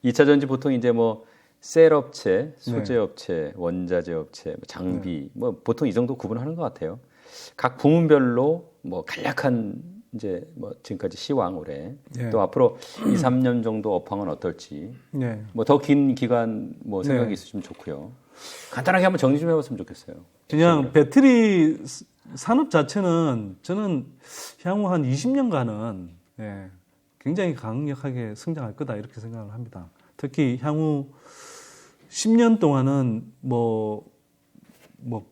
2차 전지 보통 이제 뭐 셀 업체, 소재 업체, 원자재 업체, 장비 뭐 보통 이 정도 구분하는 것 같아요. 각 부문별로 뭐 간략한 이제 뭐 지금까지 시황 올해 또 앞으로 2, 3년 정도 업황은 어떨지 뭐 더 긴 기간 뭐 생각이 있으시면 좋고요. 간단하게 한번 정리 좀 해봤으면 좋겠어요. 그냥 배터리 산업 자체는 저는 향후 한 20년간은 굉장히 강력하게 성장할 거다 이렇게 생각을 합니다. 특히 향후 10년 동안은 뭐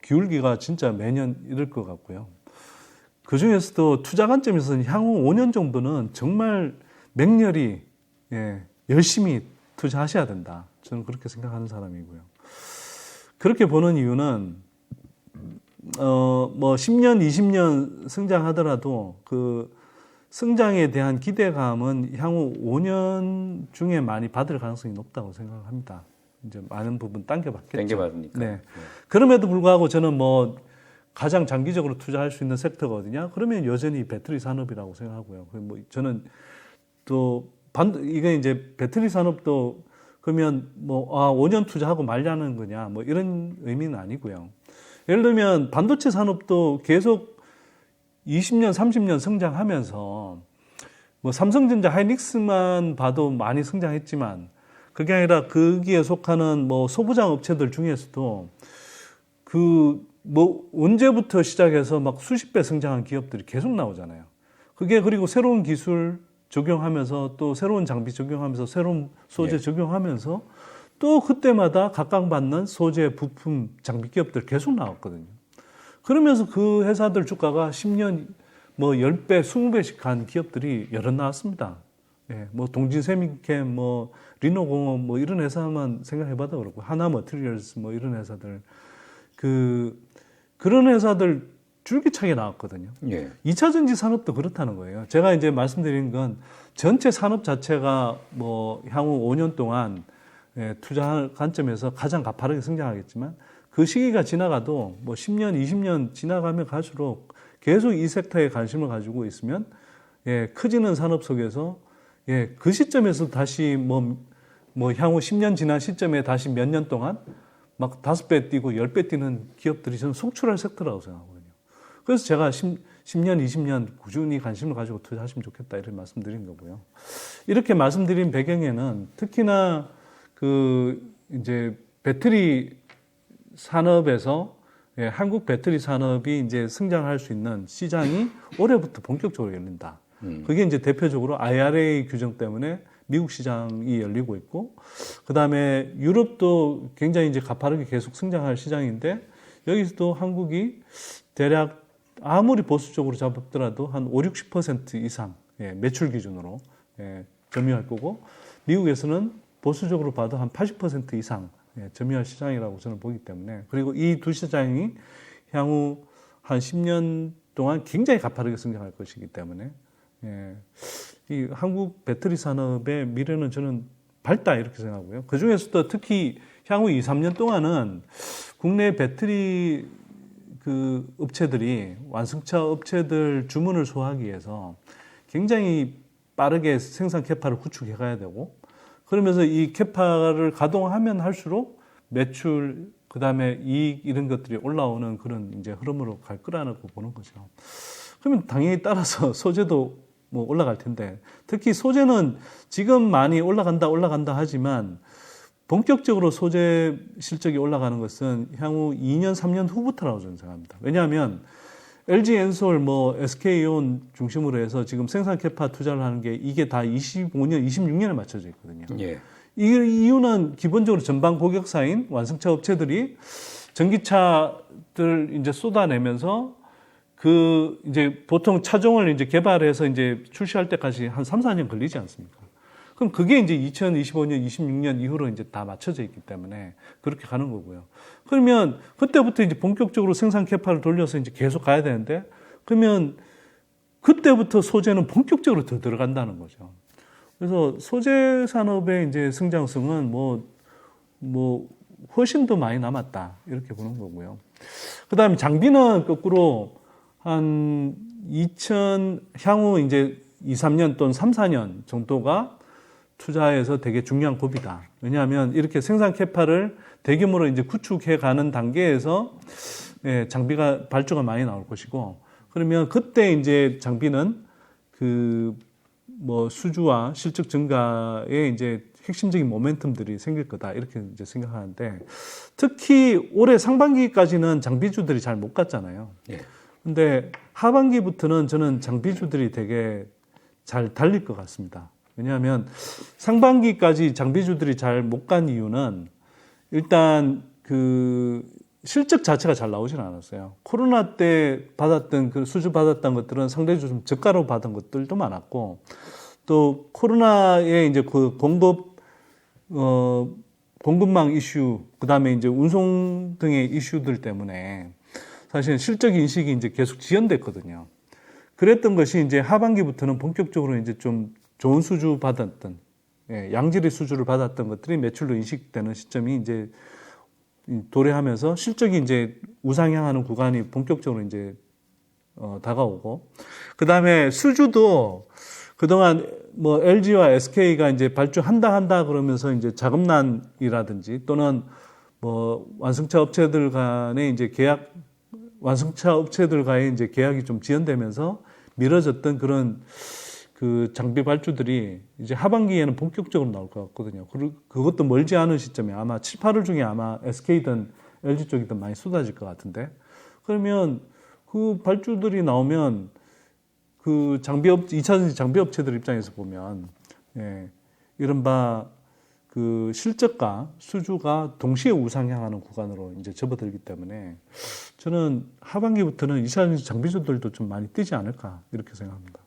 기울기가 진짜 매년 이럴 것 같고요. 그 중에서도 투자 관점에서는 향후 5년 정도는 정말 맹렬히 열심히 투자하셔야 된다. 저는 그렇게 생각하는 사람이고요. 그렇게 보는 이유는 뭐 10년, 20년 성장하더라도 그 성장에 대한 기대감은 향후 5년 중에 많이 받을 가능성이 높다고 생각을 합니다. 이제 많은 부분 당겨받겠죠. 당겨받으니까. 네. 그럼에도 불구하고 저는 뭐 가장 장기적으로 투자할 수 있는 섹터가 어디냐? 그러면 여전히 배터리 산업이라고 생각하고요. 뭐 저는 또 이게 이제 배터리 산업도 그러면 뭐 5년 투자하고 말자는 거냐? 뭐 이런 의미는 아니고요. 예를 들면 반도체 산업도 계속 20년, 30년 성장하면서 뭐 삼성전자, 하이닉스만 봐도 많이 성장했지만 그게 아니라 거기에 속하는 뭐 소부장 업체들 중에서도 그 뭐 언제부터 시작해서 막 수십 배 성장한 기업들이 계속 나오잖아요. 그게 그리고 새로운 기술 적용하면서 또 새로운 장비 적용하면서 새로운 소재 적용하면서 또 그때마다 각광받는 소재, 부품, 장비 기업들 계속 나왔거든요. 그러면서 그 회사들 주가가 10년 뭐 10배, 20배씩 간 기업들이 여러 나왔습니다. 뭐 동진세미캠, 뭐 리노공업 뭐 이런 회사만 생각해봐도 그렇고 하나머티리얼스 뭐 이런 회사들 그런 회사들 줄기차게 나왔거든요. 2차 전지 산업도 그렇다는 거예요. 제가 이제 말씀드린 건 전체 산업 자체가 뭐 향후 5년 동안 투자할 관점에서 가장 가파르게 성장하겠지만 그 시기가 지나가도 뭐 10년, 20년 지나가면 갈수록 계속 이 섹터에 관심을 가지고 있으면 커지는 산업 속에서 그 시점에서 다시 뭐 향후 10년 지난 시점에 다시 몇 년 동안 막 5배 뛰고 10배 뛰는 기업들이 저는 속출할 섹터라고 생각하거든요. 그래서 제가 10년, 20년 꾸준히 관심을 가지고 투자하시면 좋겠다 이런 말씀드린 거고요. 이렇게 말씀드린 배경에는 특히나 이제 배터리 산업에서 한국 배터리 산업이 이제 성장할 수 있는 시장이 올해부터 본격적으로 열린다. 그게 이제 대표적으로 IRA 규정 때문에 미국 시장이 열리고 있고, 그 다음에 유럽도 굉장히 이제 가파르게 계속 성장할 시장인데, 여기서도 한국이 대략 아무리 보수적으로 잡았더라도 한 5, 60% 이상 매출 기준으로 점유할 거고, 미국에서는 보수적으로 봐도 한 80% 이상 점유할 시장이라고 저는 보기 때문에, 그리고 이 두 시장이 향후 한 10년 동안 굉장히 가파르게 성장할 것이기 때문에 이 한국 배터리 산업의 미래는 저는 밝다 이렇게 생각하고요. 그 중에서도 특히 향후 2, 3년 동안은 국내 배터리 업체들이 완성차 업체들 주문을 소화하기 위해서 굉장히 빠르게 생산 캐파를 구축해 가야 되고, 그러면서 이 캐파를 가동하면 할수록 매출, 그 다음에 이익 이런 것들이 올라오는 그런 이제 흐름으로 갈 거라고 보는 거죠. 그러면 당연히 따라서 소재도 뭐 올라갈 텐데, 특히 소재는 지금 많이 올라간다 하지만 본격적으로 소재 실적이 올라가는 것은 향후 2년, 3년 후부터라고 저는 생각합니다. 왜냐하면 LG 엔솔, 뭐 SK온 중심으로 해서 지금 생산 캐파 투자를 하는 게 이게 다 25년, 26년에 맞춰져 있거든요. 이 이유는 기본적으로 전방 고객사인 완성차 업체들이 전기차들 이제 쏟아내면서 이제 보통 차종을 이제 개발해서 이제 출시할 때까지 한 3, 4년 걸리지 않습니까? 그럼 그게 이제 2025년, 26년 이후로 이제 다 맞춰져 있기 때문에 그렇게 가는 거고요. 그러면 그때부터 이제 본격적으로 생산 캐파를 돌려서 이제 계속 가야 되는데, 그러면 그때부터 소재는 본격적으로 더 들어간다는 거죠. 그래서 소재 산업의 이제 성장성은 뭐 훨씬 더 많이 남았다 이렇게 보는 거고요. 그 다음에 장비는 거꾸로 한 향후 이제 2, 3년 또는 3, 4년 정도가 투자에서 되게 중요한 고비다. 왜냐하면 이렇게 생산 캐파를 대규모로 이제 구축해 가는 단계에서 예, 장비가 발주가 많이 나올 것이고, 그러면 그때 이제 장비는 그 뭐 수주와 실적 증가에 이제 핵심적인 모멘텀들이 생길 거다. 이렇게 이제 생각하는데, 특히 올해 상반기까지는 장비주들이 잘 못 갔잖아요. 예. 근데 하반기부터는 저는 장비주들이 되게 잘 달릴 것 같습니다. 왜냐하면 상반기까지 장비주들이 잘 못 간 이유는 일단 그 실적 자체가 잘 나오진 않았어요. 코로나 때 받았던 그 수주 받았던 것들은 상대적으로 좀 저가로 받은 것들도 많았고, 또 코로나의 이제 그 공급망 이슈, 그 다음에 이제 운송 등의 이슈들 때문에 사실 실적 인식이 이제 계속 지연됐거든요. 그랬던 것이 이제 하반기부터는 본격적으로 이제 좀 좋은 수주 받았던, 예, 양질의 수주를 받았던 것들이 매출로 인식되는 시점이 이제 도래하면서 실적이 이제 우상향하는 구간이 본격적으로 이제 다가오고, 그 다음에 수주도 그동안 뭐 LG와 SK가 이제 발주한다 그러면서 이제 자금난이라든지 또는 뭐 완성차 업체들 간의 이제 완성차 업체들과의 이제 계약이 좀 지연되면서 미뤄졌던 그런 그 장비 발주들이 이제 하반기에는 본격적으로 나올 것 같거든요. 그리고 그것도 멀지 않은 시점에 아마 7, 8월 중에 아마 SK든 LG 쪽이든 많이 쏟아질 것 같은데, 그러면 그 발주들이 나오면 그 장비업, 2차전지 장비업체들 입장에서 보면, 예, 이른바 그 실적과 수주가 동시에 우상향하는 구간으로 이제 접어들기 때문에 저는 하반기부터는 2차전지 장비주들도 좀 많이 뛰지 않을까 이렇게 생각합니다.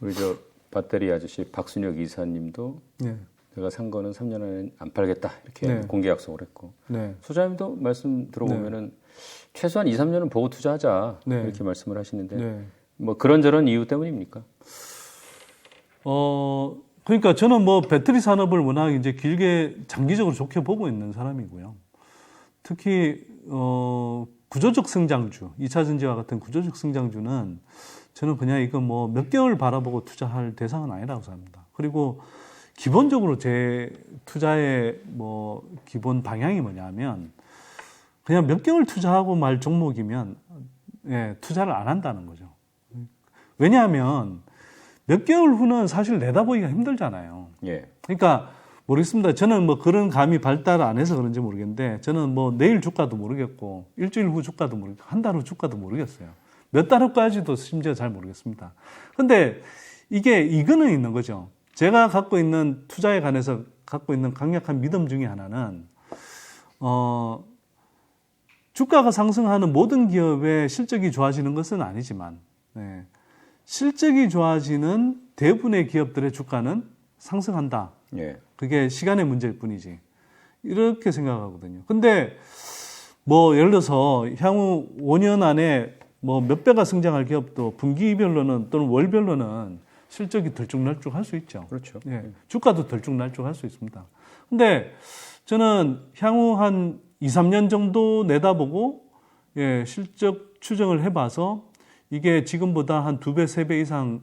우리 저 배터리 아저씨 박순혁 이사님도 네. 내가 산 거는 3년 안에 안 팔겠다 이렇게 네. 공개 약속을 했고, 네. 소장님도 말씀 들어보면은 네. 최소한 2, 3년은 보고 투자하자 네. 이렇게 말씀을 하시는데 네. 뭐 그런저런 이유 때문입니까? 그러니까 저는 뭐 배터리 산업을 워낙 이제 길게 장기적으로 좋게 보고 있는 사람이고요. 특히 구조적 성장주, 2차 전지와 같은 구조적 성장주는 저는 그냥 이거 뭐 몇 개월 바라보고 투자할 대상은 아니라고 생각합니다. 그리고 기본적으로 제 투자의 뭐 기본 방향이 뭐냐면 그냥 몇 개월 투자하고 말 종목이면 예, 투자를 안 한다는 거죠. 왜냐하면 몇 개월 후는 사실 내다보기가 힘들잖아요. 예. 그러니까 모르겠습니다. 저는 뭐 그런 감이 발달 안 해서 그런지 모르겠는데 저는 뭐 내일 주가도 모르겠고 일주일 후 주가도 모르겠고 한 달 후 주가도 모르겠어요. 몇 달 후까지도 심지어 잘 모르겠습니다. 근데 이거는 있는 거죠. 제가 갖고 있는 투자에 관해서 갖고 있는 강력한 믿음 중에 하나는 주가가 상승하는 모든 기업의 실적이 좋아지는 것은 아니지만 네, 실적이 좋아지는 대부분의 기업들의 주가는 상승한다. 예. 그게 시간의 문제일 뿐이지. 이렇게 생각하거든요. 근데 뭐 예를 들어서 향후 5년 안에 뭐 몇 배가 성장할 기업도 분기별로는 또는 월별로는 실적이 들쭉날쭉 할 수 있죠. 그렇죠. 예, 주가도 들쭉날쭉 할 수 있습니다. 근데 저는 향후 한 2, 3년 정도 내다보고 예, 실적 추정을 해봐서 이게 지금보다 한 2배, 3배 이상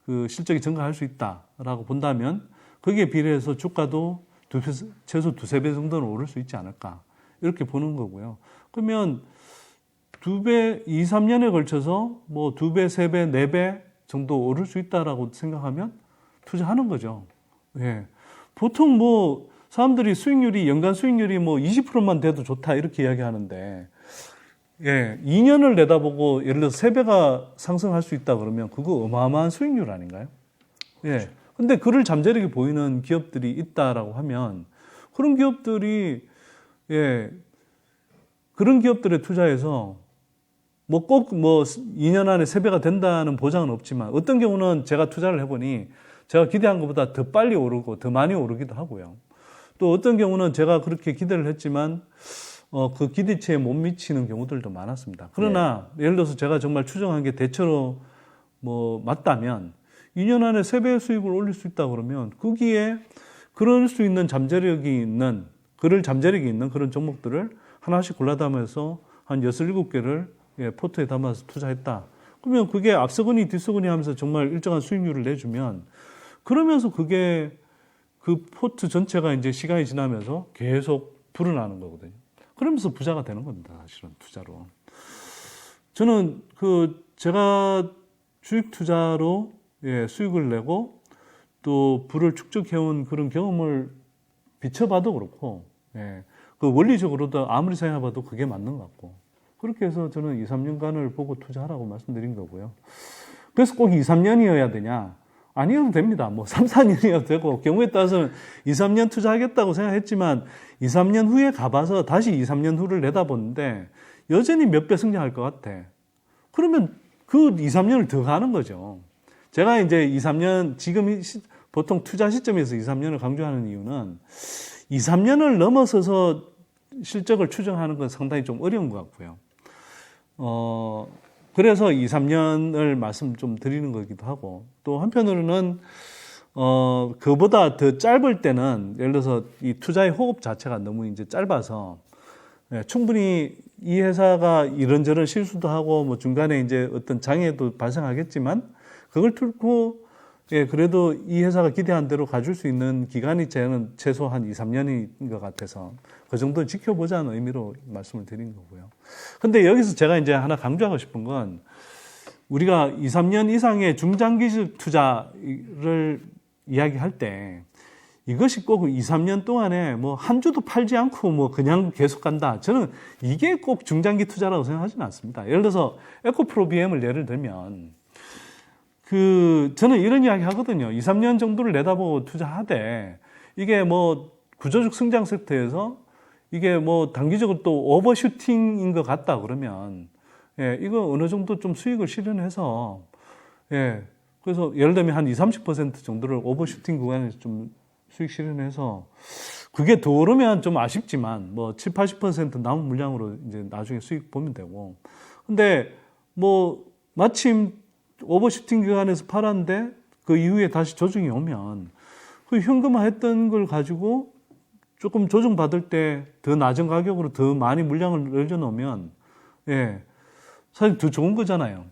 그 실적이 증가할 수 있다라고 본다면 거기에 비례해서 주가도 최소 2, 3배 정도는 오를 수 있지 않을까 이렇게 보는 거고요. 그러면 2배, 2, 3년에 걸쳐서 뭐 2배, 3배, 4배 정도 오를 수 있다라고 생각하면 투자하는 거죠. 예. 보통 뭐 사람들이 연간 수익률이 뭐 20%만 돼도 좋다 이렇게 이야기하는데 예, 2년을 내다보고 예를 들어서 3배가 상승할 수 있다 그러면 그거 어마어마한 수익률 아닌가요? 예. 근데 그를 잠재력이 보이는 기업들이 있다라고 하면 그런 기업들이 예, 그런 기업들에 투자해서 뭐 꼭 뭐 2년 안에 3배가 된다는 보장은 없지만 어떤 경우는 제가 투자를 해보니 제가 기대한 것보다 더 빨리 오르고 더 많이 오르기도 하고요. 또 어떤 경우는 제가 그렇게 기대를 했지만 그 기대치에 못 미치는 경우들도 많았습니다. 그러나 예를 들어서 제가 정말 추정한 게 대체로 뭐 맞다면 2년 안에 3배의 수익을 올릴 수 있다 그러면 거기에 그럴 수 있는 잠재력이 있는 그런 종목들을 하나씩 골라담아서 한 6, 7개를 예, 포트에 담아서 투자했다. 그러면 그게 앞서거니 뒤서거니 하면서 정말 일정한 수익률을 내주면 그러면서 그게 그 포트 전체가 이제 시간이 지나면서 계속 불어나는 거거든요. 그러면서 부자가 되는 겁니다. 사실은 투자로. 저는 제가 주식 투자로 수익을 내고 또 부를 축적해온 그런 경험을 비춰봐도 그렇고, 그 원리적으로도 아무리 생각해봐도 그게 맞는 것 같고, 그렇게 해서 저는 2, 3년간을 보고 투자하라고 말씀드린 거고요. 그래서 꼭 2, 3년이어야 되냐? 아니어도 됩니다. 뭐 3, 4년이어도 되고, 경우에 따라서는 2, 3년 투자하겠다고 생각했지만 2, 3년 후에 가봐서 다시 2, 3년 후를 내다보는데 여전히 몇 배 성장할 것 같아. 그러면 그 2, 3년을 더 가는 거죠. 제가 이제 2, 3년, 지금 보통 투자 시점에서 2, 3년을 강조하는 이유는 2, 3년을 넘어서서 실적을 추정하는 건 상당히 좀 어려운 것 같고요. 그래서 2, 3년을 말씀 좀 드리는 거기도 하고, 또 한편으로는, 그보다 더 짧을 때는, 예를 들어서 이 투자의 호흡 자체가 너무 이제 짧아서, 충분히 이 회사가 이런저런 실수도 하고, 뭐 중간에 이제 어떤 장애도 발생하겠지만, 그걸 뚫고, 그래도 이 회사가 기대한 대로 가줄 수 있는 기간이 저는 최소 한 2, 3년인 것 같아서 그 정도 지켜보자는 의미로 말씀을 드린 거고요. 근데 여기서 제가 이제 하나 강조하고 싶은 건 우리가 2, 3년 이상의 중장기적 투자를 이야기할 때 이것이 꼭 2, 3년 동안에 뭐 한 주도 팔지 않고 뭐 그냥 계속 간다. 저는 이게 꼭 중장기 투자라고 생각하지는 않습니다. 예를 들어서 에코프로비엠을 예를 들면 저는 이런 이야기 하거든요. 2, 3년 정도를 내다보고 투자하되, 이게 뭐 구조적 성장 섹터에서 이게 뭐 단기적으로 또 오버슈팅인 것 같다 그러면, 이거 어느 정도 좀 수익을 실현해서, 그래서 예를 들면 한 20, 30% 정도를 오버슈팅 구간에서 좀 수익 실현해서, 그게 더 오르면 좀 아쉽지만, 뭐 7, 80% 남은 물량으로 이제 나중에 수익 보면 되고. 근데 뭐 마침 오버슈팅 기간에서 팔았는데 그 이후에 다시 조정이 오면 그 현금화 했던 걸 가지고 조금 조정받을 때 더 낮은 가격으로 더 많이 물량을 늘려놓으면 사실 더 좋은 거잖아요.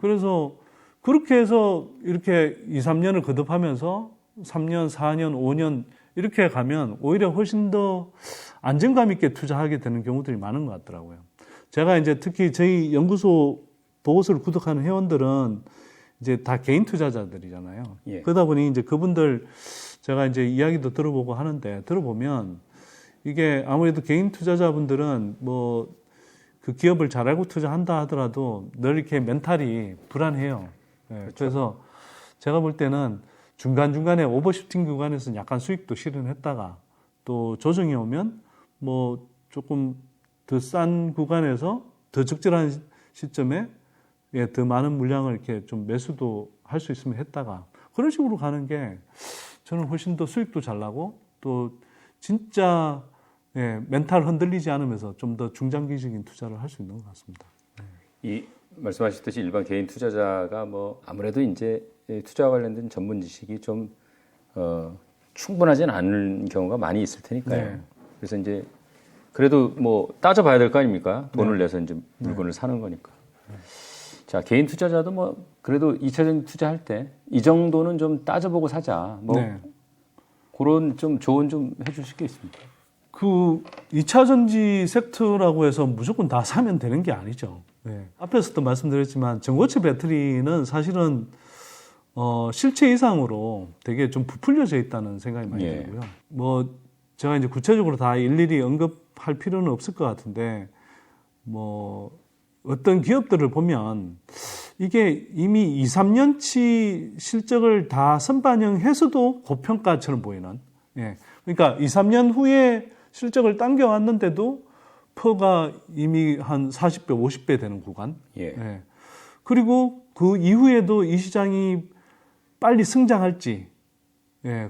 그래서 그렇게 해서 이렇게 2, 3년을 거듭하면서 3년, 4년, 5년 이렇게 가면 오히려 훨씬 더 안정감 있게 투자하게 되는 경우들이 많은 것 같더라고요. 제가 이제 특히 저희 연구소 보고서를 구독하는 회원들은 이제 다 개인 투자자들이잖아요. 그러다 보니 이제 그분들 제가 이제 이야기도 들어보고 하는데 들어보면 이게 아무래도 개인 투자자분들은 뭐 그 기업을 잘 알고 투자한다 하더라도 늘 이렇게 멘탈이 불안해요. 그렇죠. 그래서 제가 볼 때는 중간중간에 오버슈팅 구간에서 약간 수익도 실현했다가 또 조정이 오면 뭐 조금 더 싼 구간에서 더 적절한 시점에 더 많은 물량을 이렇게 좀 매수도 할 수 있으면 했다가 그런 식으로 가는 게 저는 훨씬 더 수익도 잘 나고 또 진짜 멘탈 흔들리지 않으면서 좀 더 중장기적인 투자를 할 수 있는 것 같습니다. 이 말씀하셨듯이 일반 개인 투자자가 뭐 아무래도 이제 투자와 관련된 전문 지식이 좀 충분하지는 않은 경우가 많이 있을 테니까요. 그래서 이제 그래도 뭐 따져봐야 될 거 아닙니까? 돈을 내서 이제 물건을 사는 거니까. 자, 개인 투자자도 뭐 그래도 2차적인 투자할 때 이 정도는 좀 따져보고 사자. 뭐 그런 좀 조언 좀 해주실 게 있습니까? 그 2차 전지 섹터라고 해서 무조건 다 사면 되는 게 아니죠. 앞에서도 말씀드렸지만 전고체 배터리는 사실은 실체 이상으로 되게 좀 부풀려져 있다는 생각이 많이 들고요. 뭐 제가 이제 구체적으로 다 일일이 언급할 필요는 없을 것 같은데 뭐 어떤 기업들을 보면 이게 이미 2, 3년치 실적을 다 선반영해서도 고평가처럼 보이는. 그러니까 2, 3년 후에 실적을 당겨왔는데도 퍼가 이미 한 40배, 50배 되는 구간. 그리고 그 이후에도 이 시장이 빨리 성장할지,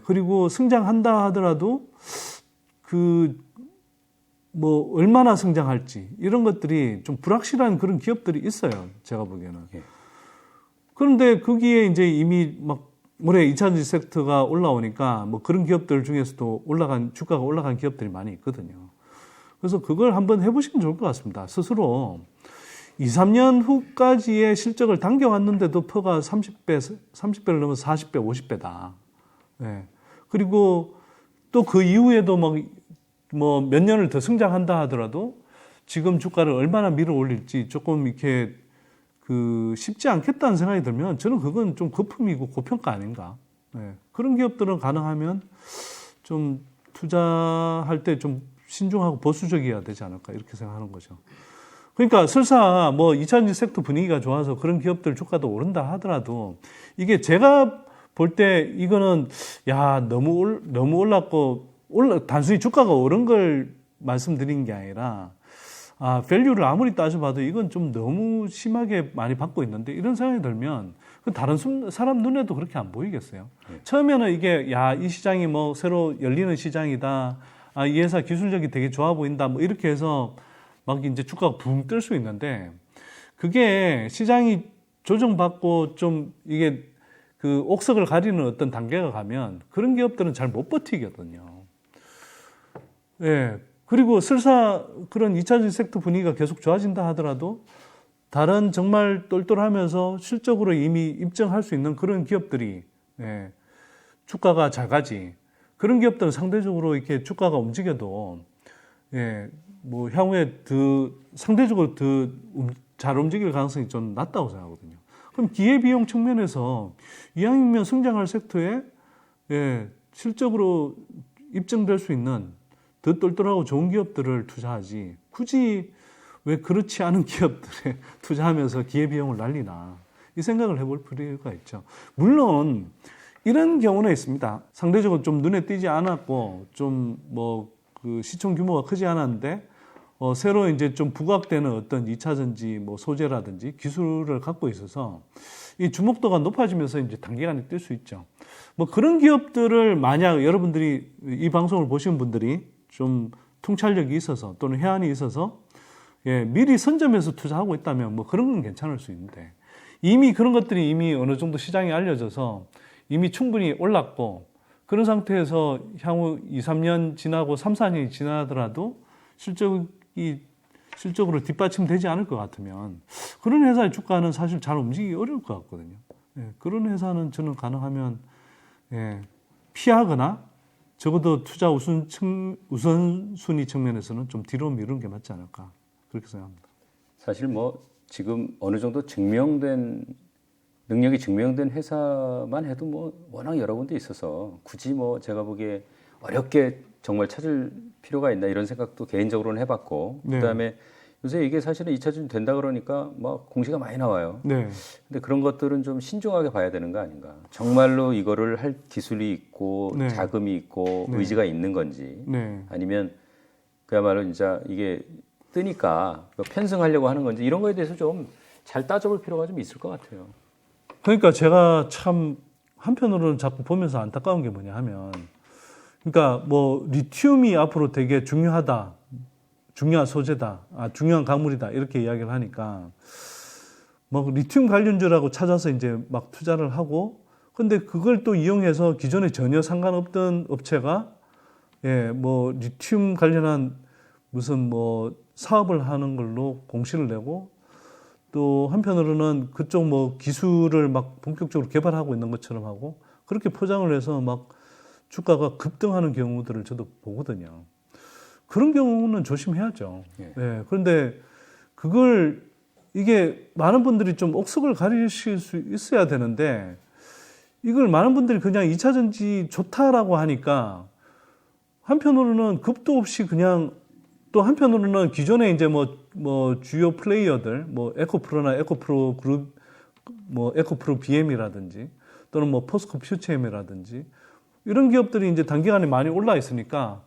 그리고 성장한다 하더라도 뭐 얼마나 성장할지 이런 것들이 좀 불확실한 그런 기업들이 있어요. 제가 보기에는. 그런데 거기에 이제 이미 막 올해 2차전지 섹터가 올라오니까 뭐 그런 기업들 중에서도 주가가 올라간 기업들이 많이 있거든요. 그래서 그걸 한번 해보시면 좋을 것 같습니다. 스스로 2, 3년 후까지의 실적을 당겨왔는데도 퍼가 30배를 넘어서 40배, 50배다. 그리고 또 그 이후에도 뭐 몇 년을 더 성장한다 하더라도 지금 주가를 얼마나 밀어 올릴지 조금 이렇게 쉽지 않겠다는 생각이 들면 저는 그건 좀 거품이고 고평가 아닌가. 네. 그런 기업들은 가능하면 좀 투자할 때 좀 신중하고 보수적이어야 되지 않을까 이렇게 생각하는 거죠. 그러니까 설사 뭐 2차전지 섹터 분위기가 좋아서 그런 기업들 주가도 오른다 하더라도 이게 제가 볼 때 이거는 너무 올랐고 단순히 주가가 오른 걸 말씀드린 게 아니라 밸류를 아무리 따져봐도 이건 좀 너무 심하게 많이 받고 있는데 이런 생각이 들면 다른 사람 눈에도 그렇게 안 보이겠어요. 처음에는 이게 이 시장이 뭐 새로 열리는 시장이다. 이 회사 기술력이 되게 좋아 보인다. 뭐 이렇게 해서 막 이제 주가가 붕 뜰 수 있는데 그게 시장이 조정받고 좀 이게 옥석을 가리는 어떤 단계가 가면 그런 기업들은 잘 못 버티거든요. 예. 그리고 설사 그런 2차전지 섹터 분위기가 계속 좋아진다 하더라도 다른 정말 똘똘하면서 실적으로 이미 입증할 수 있는 그런 기업들이 주가가 잘 가지. 그런 기업들은 상대적으로 이렇게 주가가 움직여도 뭐 향후에 상대적으로 더 잘 움직일 가능성이 좀 낮다고 생각하거든요. 그럼 기회비용 측면에서 이왕이면 성장할 섹터에 실적으로 입증될 수 있는 더 똘똘하고 좋은 기업들을 투자하지 굳이 왜 그렇지 않은 기업들에 투자하면서 기회비용을 날리나 이 생각을 해볼 필요가 있죠. 물론 이런 경우는 있습니다. 상대적으로 좀 눈에 띄지 않았고 좀 시총 규모가 크지 않았는데 새로 이제 좀 부각되는 어떤 2차전지 뭐 소재라든지 기술을 갖고 있어서 이 주목도가 높아지면서 이제 단기간에 뛸 수 있죠. 뭐 그런 기업들을 만약 여러분들이 이 방송을 보시는 분들이 좀 통찰력이 있어서 또는 해안이 있어서 미리 선점해서 투자하고 있다면 뭐 그런 건 괜찮을 수 있는데 이미 그런 것들이 이미 어느 정도 시장에 알려져서 이미 충분히 올랐고 그런 상태에서 향후 2, 3년 지나고 3, 4년이 지나더라도 실적으로 뒷받침되지 않을 것 같으면 그런 회사의 주가는 사실 잘 움직이기 어려울 것 같거든요. 그런 회사는 저는 가능하면 피하거나 적어도 투자 우선순위 측면에서는 좀 뒤로 미루는 게 맞지 않을까 그렇게 생각합니다. 사실 뭐 지금 어느 정도 능력이 증명된 회사만 해도 뭐 워낙 여러 군데 있어서 굳이 뭐 제가 보기에 어렵게 정말 찾을 필요가 있나 이런 생각도 개인적으로는 해봤고 그다음에 요새 이게 사실은 2차전지 된다 그러니까 막 공시가 많이 나와요. 근데 그런 것들은 좀 신중하게 봐야 되는 거 아닌가. 정말로 이거를 할 기술이 있고 자금이 있고 의지가 있는 건지 아니면 그야말로 진짜 이게 뜨니까 편승하려고 하는 건지 이런 거에 대해서 좀 잘 따져볼 필요가 좀 있을 것 같아요. 그러니까 제가 참 한편으로는 자꾸 보면서 안타까운 게 뭐냐 하면 그러니까 뭐 리튬이 앞으로 되게 중요한 소재다, 중요한 광물이다 이렇게 이야기를 하니까 뭐 리튬 관련주라고 찾아서 이제 막 투자를 하고 근데 그걸 또 이용해서 기존에 전혀 상관없던 업체가 뭐 리튬 관련한 무슨 뭐 사업을 하는 걸로 공시를 내고 또 한편으로는 그쪽 뭐 기술을 막 본격적으로 개발하고 있는 것처럼 하고 그렇게 포장을 해서 막 주가가 급등하는 경우들을 저도 보거든요. 그런 경우는 조심해야죠. 그런데 이게 많은 분들이 좀 옥석을 가리실 수 있어야 되는데 이걸 많은 분들이 그냥 2차전지 좋다라고 하니까 한편으로는 급도 없이 그냥 또 한편으로는 기존에 이제 뭐 주요 플레이어들, 뭐 에코프로나 에코프로 그룹, 뭐 에코프로 BM이라든지 또는 뭐 포스코 퓨처엠이라든지 이런 기업들이 이제 단기간에 많이 올라 있으니까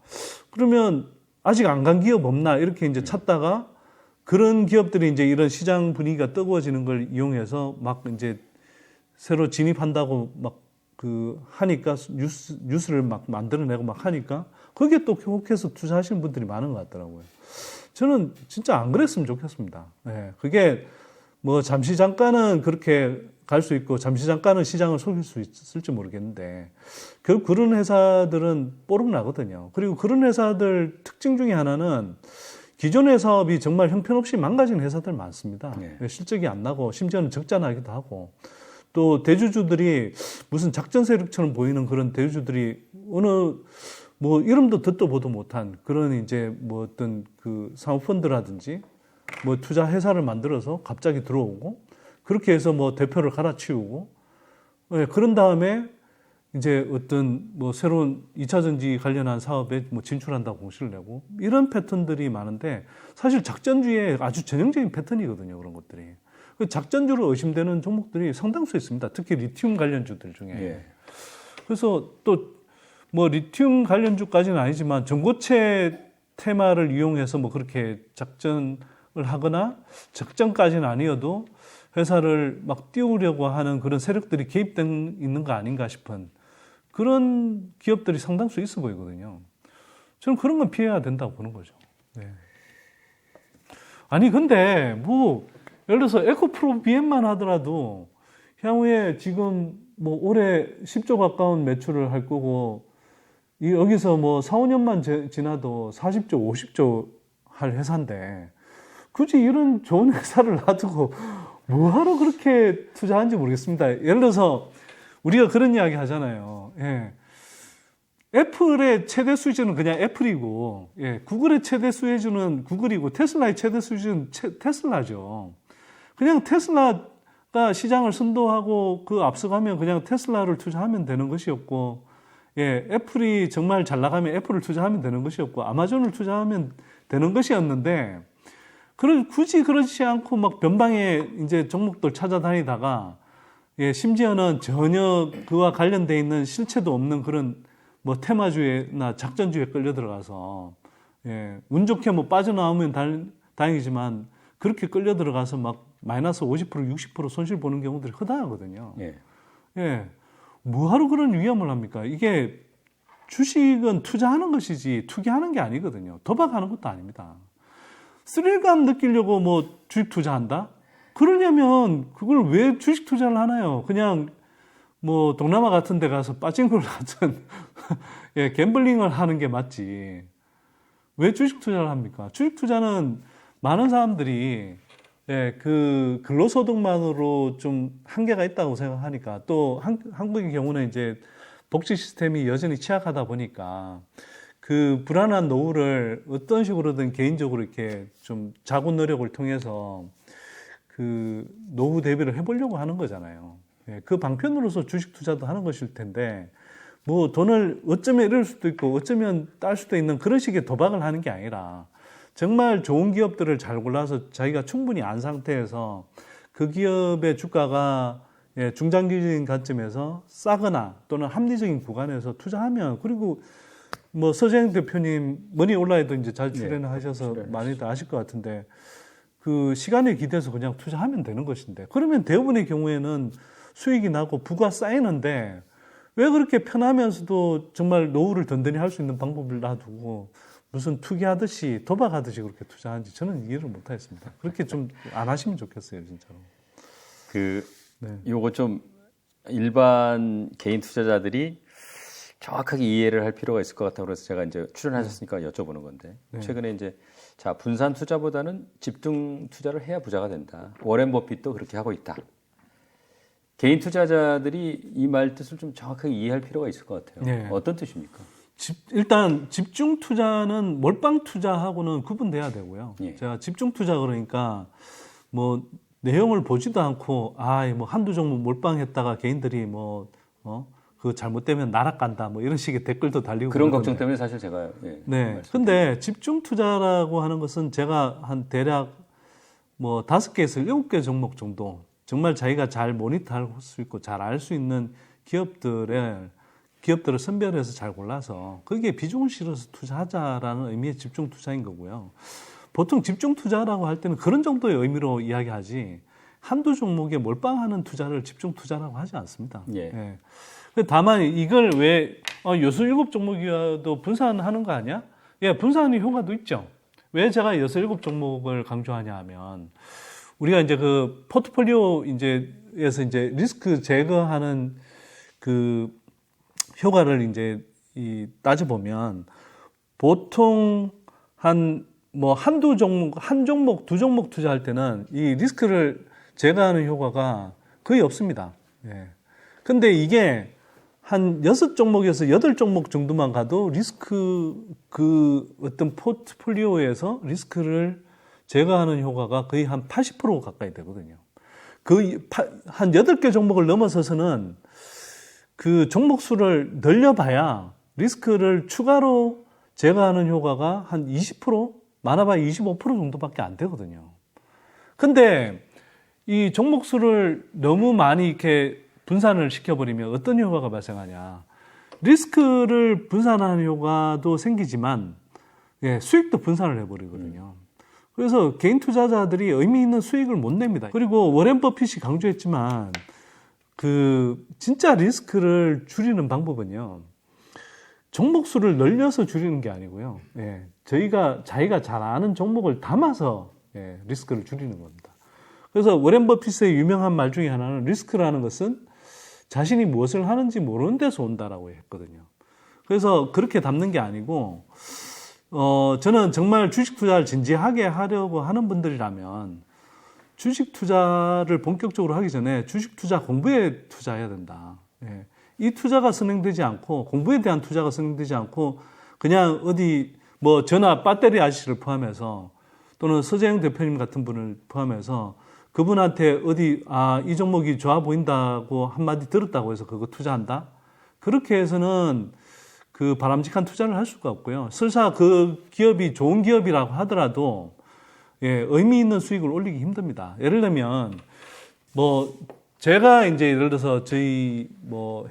그러면 아직 안 간 기업 없나 이렇게 이제 찾다가 그런 기업들이 이제 이런 시장 분위기가 뜨거워지는 걸 이용해서 막 이제 새로 진입한다고 막 하니까 뉴스를 막 만들어내고 막 하니까 거기에 또 혹해서 투자하시는 분들이 많은 것 같더라고요. 저는 진짜 안 그랬으면 좋겠습니다. 그게 뭐 잠시 잠깐은 그렇게 갈 수 있고 잠시 잠깐은 시장을 속일 수 있을지 모르겠는데 그런 회사들은 뽀록 나거든요. 그리고 그런 회사들 특징 중에 하나는 기존의 사업이 정말 형편없이 망가진 회사들 많습니다. 실적이 안 나고 심지어는 적자 나기도 하고 또 대주주들이 무슨 작전 세력처럼 보이는 그런 대주주들이 어느 뭐 이름도 듣도 보도 못한 그런 이제 뭐 어떤 그 사모펀드라든지 뭐 투자 회사를 만들어서 갑자기 들어오고 그렇게 해서 뭐 대표를 갈아치우고 네, 그런 다음에 이제 어떤 뭐 새로운 2차 전지 관련한 사업에 뭐 진출한다고 공시를 내고 이런 패턴들이 많은데 사실 작전주의의 아주 전형적인 패턴이거든요. 그런 것들이. 그 작전주로 의심되는 종목들이 상당수 있습니다. 특히 리튬 관련주들 중에. 예. 그래서 또 뭐 리튬 관련주까지는 아니지만 전고체 테마를 이용해서 뭐 그렇게 작전을 하거나 적정까지는 아니어도 회사를 막 띄우려고 하는 그런 세력들이 개입된 있는 거 아닌가 싶은 그런 기업들이 상당수 있어 보이거든요. 저는 그런 건 피해야 된다고 보는 거죠. 네. 아니 근데 뭐 예를 들어서 에코프로 BM만 하더라도 향후에 지금 뭐 올해 10조 가까운 매출을 할 거고 여기서 뭐 4, 5년만 지나도 40조, 50조 할 회사인데 굳이 이런 좋은 회사를 놔두고 뭐하러 그렇게 투자하는지 모르겠습니다. 예를 들어서 우리가 그런 이야기 하잖아요. 예. 애플의 최대 수주는 그냥 애플이고, 예. 구글의 최대 수주는 구글이고, 테슬라의 최대 수주는 테슬라죠. 그냥 테슬라가 시장을 선도하고 그 앞서가면 그냥 테슬라를 투자하면 되는 것이었고, 예. 애플이 정말 잘 나가면 애플을 투자하면 되는 것이었고, 아마존을 투자하면 되는 것이었는데, 굳이 그렇지 않고 막 변방에 이제 종목들 찾아다니다가, 예, 심지어는 전혀 그와 관련돼 있는 실체도 없는 그런 뭐 테마주의나 작전주의에 끌려 들어가서, 예, 운 좋게 뭐 빠져나오면 다행이지만 그렇게 끌려 들어가서 막 마이너스 50%, 60% 손실 보는 경우들이 허다하거든요. 예. 예. 뭐하러 그런 위험을 합니까? 이게 주식은 투자하는 것이지 투기하는 게 아니거든요. 도박하는 것도 아닙니다. 스릴감 느끼려고 뭐 주식 투자한다? 그러려면 그걸 왜 주식 투자를 하나요? 그냥 뭐 동남아 같은 데 가서 빠진걸 하든 예, 갬블링을 하는 게 맞지. 왜 주식 투자를 합니까? 주식 투자는 많은 사람들이 예, 그 근로소득만으로 좀 한계가 있다고 생각하니까 또 한국의 경우는 이제 복지 시스템이 여전히 취약하다 보니까 그 불안한 노후를 어떤 식으로든 개인적으로 이렇게 좀 자구 노력을 통해서 그 노후 대비를 해보려고 하는 거잖아요. 예, 그 방편으로서 주식 투자도 하는 것일 텐데 뭐 돈을 어쩌면 잃을 수도 있고 어쩌면 딸 수도 있는 그런 식의 도박을 하는 게 아니라 정말 좋은 기업들을 잘 골라서 자기가 충분히 안 상태에서 그 기업의 주가가 예, 중장기적인 관점에서 싸거나 또는 합리적인 구간에서 투자하면 그리고 뭐 서재영 대표님 머니 온라인도 이제 잘 출연하셔서 많이들 아실 것 같은데 그 시간에 기대서 그냥 투자하면 되는 것인데 그러면 대부분의 경우에는 수익이 나고 부가 쌓이는데 왜 그렇게 편하면서도 정말 노후를 든든히 할 수 있는 방법을 놔두고 무슨 투기하듯이 도박하듯이 그렇게 투자하는지 저는 이해를 못하겠습니다. 그렇게 좀 안 하시면 좋겠어요, 진짜로. 요거 좀 일반 개인 투자자들이 정확하게 이해를 할 필요가 있을 것 같아요. 그래서 제가 이제 출연하셨으니까 여쭤보는 건데 최근에 이제 자 분산 투자보다는 집중 투자를 해야 부자가 된다. 워렌 버핏도 그렇게 하고 있다. 개인 투자자들이 이 말 뜻을 좀 정확하게 이해할 필요가 있을 것 같아요. 네. 어떤 뜻입니까? 일단 집중 투자는 몰빵 투자하고는 구분돼야 되고요. 예. 제가 집중 투자 그러니까 뭐 내용을 보지도 않고 뭐 한두 종목 몰빵했다가 개인들이 그 잘못되면 나락간다 뭐 이런 식의 댓글도 달리고 그런 걱정 때문에 사실 제가 네. 근데 집중 투자라고 하는 것은 제가 한 대략 뭐 5개에서 7개 종목 정도 정말 자기가 잘 모니터할 수 있고 잘 알 수 있는 기업들을 선별해서 잘 골라서 거기에 비중을 실어서 투자하자라는 의미의 집중 투자인 거고요. 보통 집중 투자라고 할 때는 그런 정도의 의미로 이야기하지 한두 종목에 몰빵하는 투자를 집중 투자라고 하지 않습니다. 예. 다만 이걸 왜 여수 7종목이어도 분산하는 거 아니야? 예, 분산의 효과도 있죠. 왜 제가 여수 7종목을 강조하냐 하면 우리가 이제 그 포트폴리오 에서 이제 리스크 제거하는 그 효과를 이제 따져보면 보통 한두 종목, 한 종목, 두 종목 투자할 때는 이 리스크를 제거하는 효과가 거의 없습니다. 예. 근데 이게 한 6종목에서 8종목 정도만 가도 리스크, 어떤 포트폴리오에서 리스크를 제거하는 효과가 거의 한 80% 가까이 되거든요. 한 8개 종목을 넘어서서는 그 종목 수를 늘려봐야 리스크를 추가로 제거하는 효과가 한 20%, 많아봐야 25% 정도밖에 안 되거든요. 근데 이 종목 수를 너무 많이 이렇게 분산을 시켜버리면 어떤 효과가 발생하냐. 리스크를 분산하는 효과도 생기지만, 예, 수익도 분산을 해버리거든요. 그래서 개인 투자자들이 의미 있는 수익을 못 냅니다. 그리고 워렌 버핏이 강조했지만, 진짜 리스크를 줄이는 방법은요, 종목 수를 늘려서 줄이는 게 아니고요. 예, 자기가 잘 아는 종목을 담아서, 예, 리스크를 줄이는 겁니다. 그래서 워렌 버핏의 유명한 말 중에 하나는 리스크라는 것은 자신이 무엇을 하는지 모르는 데서 온다라고 했거든요. 그래서 그렇게 담는 게 아니고, 저는 정말 주식 투자를 진지하게 하려고 하는 분들이라면 주식 투자를 본격적으로 하기 전에 주식 투자 공부에 투자해야 된다. 예. 이 투자가 선행되지 않고, 공부에 대한 투자가 선행되지 않고, 그냥 어디, 저나 배터리 아저씨를 포함해서, 또는 서재영 대표님 같은 분을 포함해서, 그분한테 이 종목이 좋아 보인다고 한마디 들었다고 해서 그거 투자한다? 그렇게 해서는 그 바람직한 투자를 할 수가 없고요. 설사 그 기업이 좋은 기업이라고 하더라도, 예, 의미 있는 수익을 올리기 힘듭니다. 예를 들면, 제가 이제 예를 들어서 저희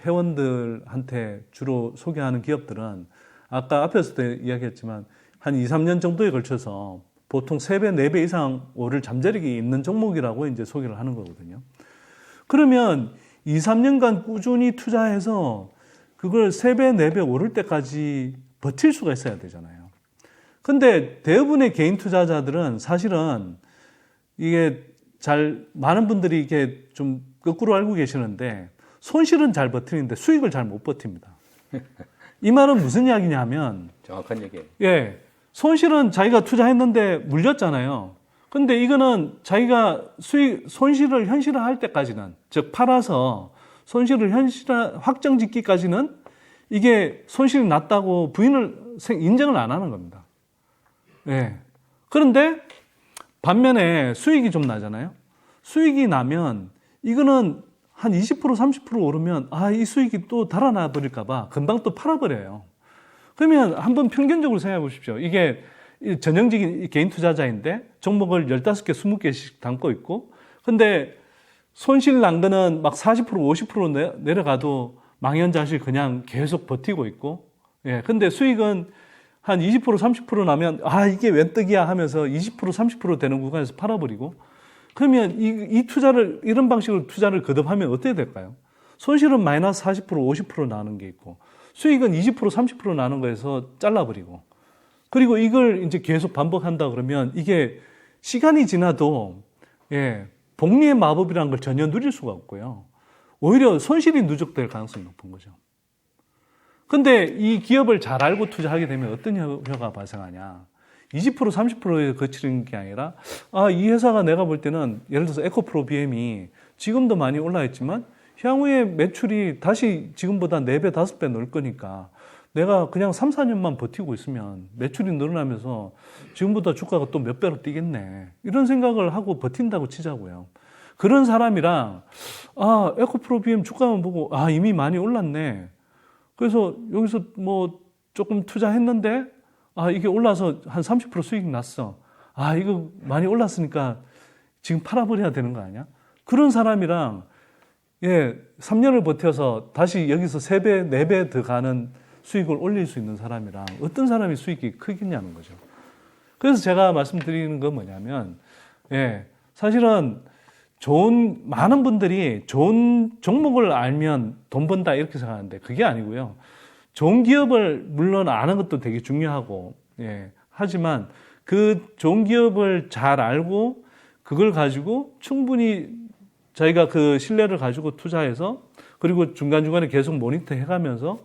회원들한테 주로 소개하는 기업들은 아까 앞에서도 이야기했지만 한 2, 3년 정도에 걸쳐서 보통 3배, 4배 이상 오를 잠재력이 있는 종목이라고 이제 소개를 하는 거거든요. 그러면 2, 3년간 꾸준히 투자해서 그걸 3배, 4배 오를 때까지 버틸 수가 있어야 되잖아요. 근데 대부분의 개인 투자자들은 사실은 이게 많은 분들이 이게 좀 거꾸로 알고 계시는데 손실은 잘 버티는데 수익을 잘 못 버팁니다. 이 말은 무슨 이야기냐면 정확한 얘기예요. 예. 손실은 자기가 투자했는데 물렸잖아요. 근데 이거는 자기가 손실을 현실화할 때까지는, 즉 팔아서 손실을 확정 짓기까지는 이게 손실이 났다고 인정을 안 하는 겁니다. 예. 그런데 반면에 수익이 좀 나잖아요. 수익이 나면 이거는 한 20%, 30% 오르면 이 수익이 또 달아나 버릴까봐 금방 또 팔아버려요. 그러면 한번 평균적으로 생각해 보십시오. 이게 전형적인 개인 투자자인데 종목을 15개, 20개씩 담고 있고, 근데 손실 난 거는 막 40%, 50% 내려가도 망연자실 그냥 계속 버티고 있고, 예. 근데 수익은 한 20%, 30% 나면 이게 웬 떡이야 하면서 20%, 30% 되는 구간에서 팔아버리고, 그러면 이런 방식으로 투자를 거듭하면 어떻게 될까요? 손실은 마이너스 40%, 50% 나는 게 있고, 수익은 20%, 30% 나는 거에서 잘라버리고, 그리고 이걸 이제 계속 반복한다 그러면 이게 시간이 지나도, 예, 복리의 마법이라는 걸 전혀 누릴 수가 없고요. 오히려 손실이 누적될 가능성이 높은 거죠. 근데 이 기업을 잘 알고 투자하게 되면 어떤 효과가 발생하냐. 20%, 30%에 거치는 게 아니라, 이 회사가 내가 볼 때는 예를 들어서 에코프로 BM이 지금도 많이 올라있지만 향후에 매출이 다시 지금보다 4배, 5배 늘 거니까 내가 그냥 3, 4년만 버티고 있으면 매출이 늘어나면서 지금보다 주가가 또 몇 배로 뛰겠네. 이런 생각을 하고 버틴다고 치자고요. 그런 사람이랑 에코프로 BM 주가만 보고 이미 많이 올랐네. 그래서 여기서 조금 투자했는데 이게 올라서 한 30% 수익 났어. 이거 많이 올랐으니까 지금 팔아버려야 되는 거 아니야? 그런 사람이랑 3년을 버텨서 다시 여기서 3배, 4배 더 가는 수익을 올릴 수 있는 사람이랑 어떤 사람이 수익이 크겠냐는 거죠. 그래서 제가 말씀드리는 건 뭐냐면, 사실은 많은 분들이 좋은 종목을 알면 돈 번다 이렇게 생각하는데 그게 아니고요. 좋은 기업을 물론 아는 것도 되게 중요하고, 하지만 그 좋은 기업을 잘 알고 그걸 가지고 충분히 자기가 그 신뢰를 가지고 투자해서 그리고 중간중간에 계속 모니터 해가면서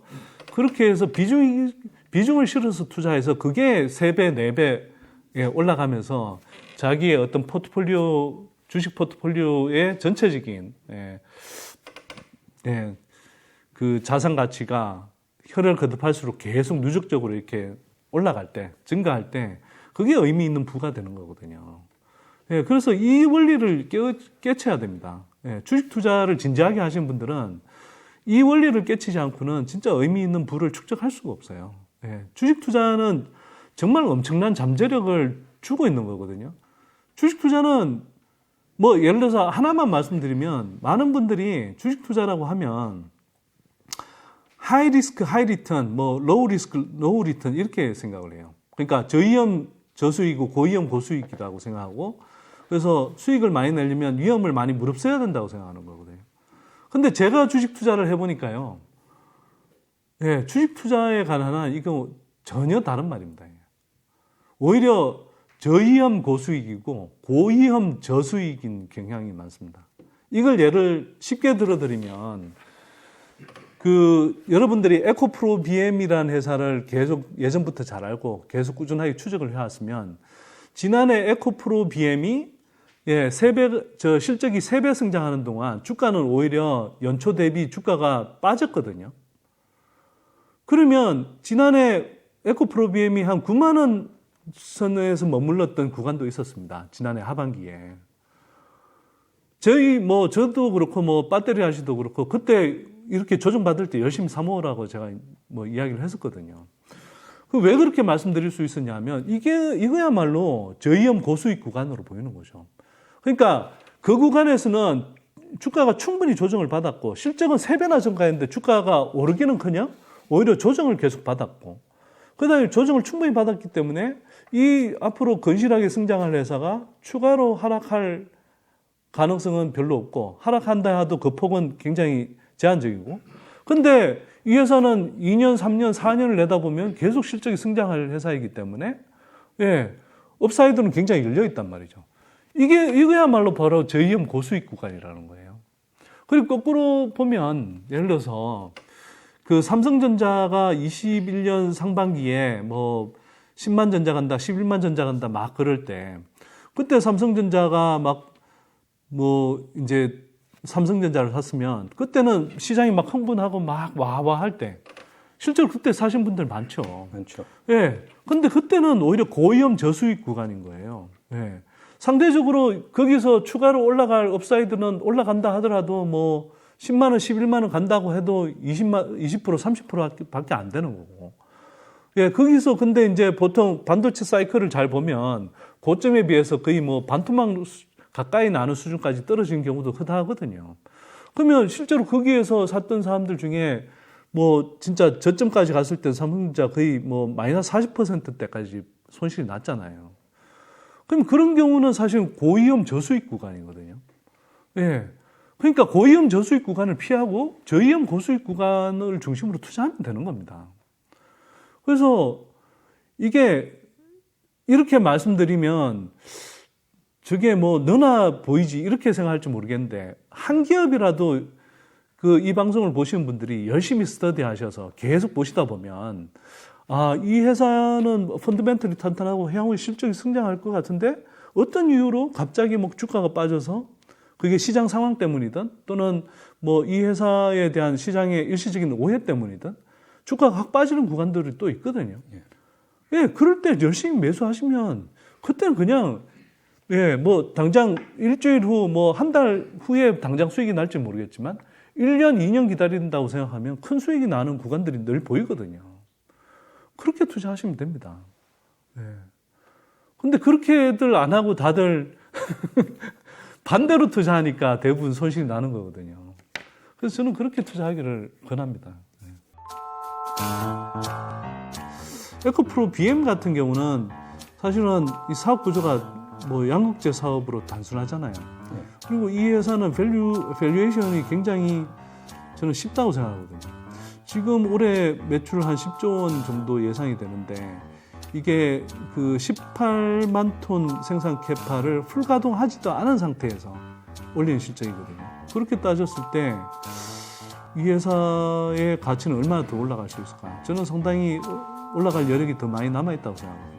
그렇게 해서 비중을 실어서 투자해서 그게 3배, 4배 올라가면서 자기의 어떤 주식 포트폴리오의 전체적인 예, 그 자산 가치가 혈을 거듭할수록 계속 누적적으로 이렇게 올라갈 때, 증가할 때, 그게 의미 있는 부가 되는 거거든요. 예, 그래서 이 원리를 깨쳐야 됩니다. 예, 주식 투자를 진지하게 하시는 분들은 이 원리를 깨치지 않고는 진짜 의미 있는 부를 축적할 수가 없어요. 예, 주식 투자는 정말 엄청난 잠재력을 주고 있는 거거든요. 주식 투자는 뭐 예를 들어서 하나만 말씀드리면 많은 분들이 주식 투자라고 하면 하이 리스크 하이 리턴, 뭐 로우 리스크 로우 리턴 이렇게 생각을 해요. 그러니까 저위험 저수익이고 고위험 고수익이라고 생각하고 그래서 수익을 많이 내려면 위험을 많이 무릅써야 된다고 생각하는 거거든요. 근데 제가 주식 투자를 해보니까요. 예, 주식 투자에 관한 이거 전혀 다른 말입니다. 오히려 저위험 고수익이고 고위험 저수익인 경향이 많습니다. 이걸 예를 쉽게 들어드리면 여러분들이 에코프로 BM이라는 회사를 계속 예전부터 잘 알고 계속 꾸준하게 추적을 해왔으면 지난해 에코프로 BM이 실적이 3배 성장하는 동안 주가는 오히려 연초 대비 주가가 빠졌거든요. 그러면 지난해 에코프로 BM이 한 9만 원 선에서 머물렀던 구간도 있었습니다. 지난해 하반기에. 저도 그렇고, 배터리 아저씨도 그렇고, 그때 이렇게 조정받을 때 열심히 사모으라고 제가 이야기를 했었거든요. 왜 그렇게 말씀드릴 수 있었냐면, 이거야말로 저위험 고수익 구간으로 보이는 거죠. 그러니까 그 구간에서는 주가가 충분히 조정을 받았고, 실적은 3배나 증가했는데 주가가 오르기는 커녕 오히려 조정을 계속 받았고, 그 다음에 조정을 충분히 받았기 때문에 이 앞으로 건실하게 성장할 회사가 추가로 하락할 가능성은 별로 없고 하락한다 해도 그 폭은 굉장히 제한적이고 근데 이 회사는 2년, 3년, 4년을 내다보면 계속 실적이 성장할 회사이기 때문에 업사이드는 굉장히 열려있단 말이죠. 이거야말로 바로 저위험 고수익 구간이라는 거예요. 그리고 거꾸로 보면 예를 들어서 그 삼성전자가 21년 상반기에 10만 전자 간다, 11만 전자 간다 막 그럴 때 그때 삼성전자가 이제 삼성전자를 샀으면 그때는 시장이 막 흥분하고 막 와와 할 때 실제로 그때 사신 분들 많죠. 예. 근데 그때는 오히려 고위험 저수익 구간인 거예요. 예. 상대적으로 거기서 추가로 올라갈 업사이드는 올라간다 하더라도 10만 원, 11만 원 간다고 해도 20%, 30% 밖에 안 되는 거고. 예, 거기서 근데 이제 보통 반도체 사이클을 잘 보면 고점에 비해서 거의 반토막 가까이 나는 수준까지 떨어지는 경우도 흔하거든요. 그러면 실제로 거기에서 샀던 사람들 중에 진짜 저점까지 갔을 때 삼성전자 거의 마이너스 40%대까지 손실이 났잖아요. 그럼 그런 경우는 사실 고위험 저수익 구간이거든요. 예. 그러니까 고위험 저수익 구간을 피하고 저위험 고수익 구간을 중심으로 투자하면 되는 겁니다. 그래서 이게 이렇게 말씀드리면 저게 너나 보이지 이렇게 생각할지 모르겠는데 한 기업이라도 이 방송을 보시는 분들이 열심히 스터디 하셔서 계속 보시다 보면 이 회사는 펀더멘털이 탄탄하고 향후 실적이 성장할 것 같은데 어떤 이유로 갑자기 주가가 빠져서 그게 시장 상황 때문이든 또는 이 회사에 대한 시장의 일시적인 오해 때문이든 주가가 확 빠지는 구간들이 또 있거든요. 예, 그럴 때 열심히 매수하시면 그때는 그냥 당장 일주일 후 한 달 후에 당장 수익이 날지 모르겠지만 1년, 2년 기다린다고 생각하면 큰 수익이 나는 구간들이 늘 보이거든요. 그렇게 투자하시면 됩니다. 근데 그렇게들 안 하고 다들 반대로 투자하니까 대부분 손실이 나는 거거든요. 그래서 저는 그렇게 투자하기를 권합니다. 에코프로 BM 같은 경우는 사실은 이 사업 구조가 양극재 사업으로 단순하잖아요. 그리고 이 회사는 밸류에이션이 굉장히 저는 쉽다고 생각하거든요. 지금 올해 매출 한 10조 원 정도 예상이 되는데 이게 그 18만 톤 생산 캐파를 풀가동하지도 않은 상태에서 올린 실적이거든요. 그렇게 따졌을 때 이 회사의 가치는 얼마나 더 올라갈 수 있을까? 저는 상당히 올라갈 여력이 더 많이 남아있다고 생각합니다.